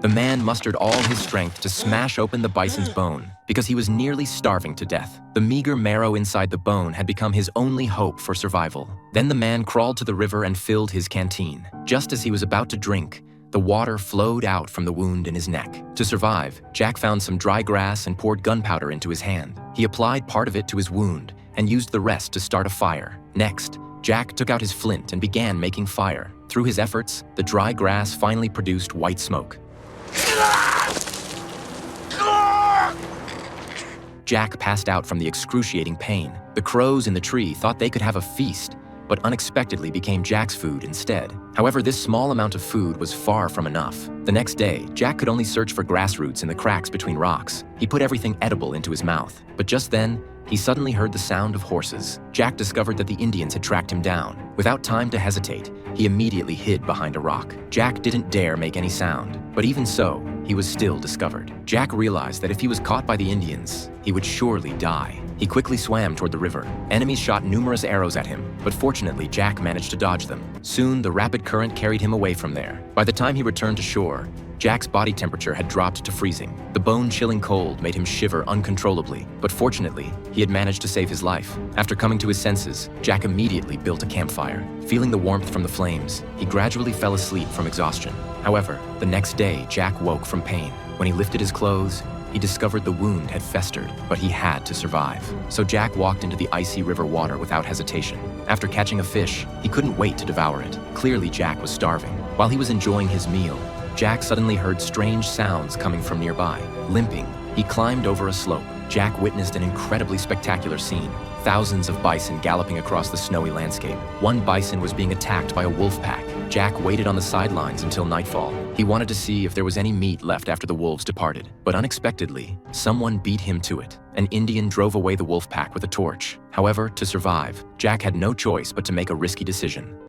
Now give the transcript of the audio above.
The man mustered all his strength to smash open the bison's bone because he was nearly starving to death. The meager marrow inside the bone had become his only hope for survival. Then the man crawled to the river and filled his canteen. Just as he was about to drink, the water flowed out from the wound in his neck. To survive, Jack found some dry grass and poured gunpowder into his hand. He applied part of it to his wound and used the rest to start a fire. Next, Jack took out his flint and began making fire. Through his efforts, the dry grass finally produced white smoke. Jack passed out from the excruciating pain. The crows in the tree thought they could have a feast, but unexpectedly became Jack's food instead. However, this small amount of food was far from enough. The next day, Jack could only search for grass roots in the cracks between rocks. He put everything edible into his mouth, but just then, he suddenly heard the sound of horses. Jack discovered that the Indians had tracked him down. Without time to hesitate, he immediately hid behind a rock. Jack didn't dare make any sound, but even so, he was still discovered. Jack realized that if he was caught by the Indians, he would surely die. He quickly swam toward the river. Enemies shot numerous arrows at him, but fortunately, Jack managed to dodge them. Soon, the rapid current carried him away from there. By the time he returned to shore, Jack's body temperature had dropped to freezing. The bone-chilling cold made him shiver uncontrollably, but fortunately, he had managed to save his life. After coming to his senses, Jack immediately built a campfire. Feeling the warmth from the flames, he gradually fell asleep from exhaustion. However, the next day, Jack woke from pain. When he lifted his clothes, he discovered the wound had festered, but he had to survive. So Jack walked into the icy river water without hesitation. After catching a fish, he couldn't wait to devour it. Clearly, Jack was starving. While he was enjoying his meal, Jack suddenly heard strange sounds coming from nearby. Limping, he climbed over a slope. Jack witnessed an incredibly spectacular scene. Thousands of bison galloping across the snowy landscape. One bison was being attacked by a wolf pack. Jack waited on the sidelines until nightfall. He wanted to see if there was any meat left after the wolves departed. But unexpectedly, someone beat him to it. An Indian drove away the wolf pack with a torch. However, to survive, Jack had no choice but to make a risky decision.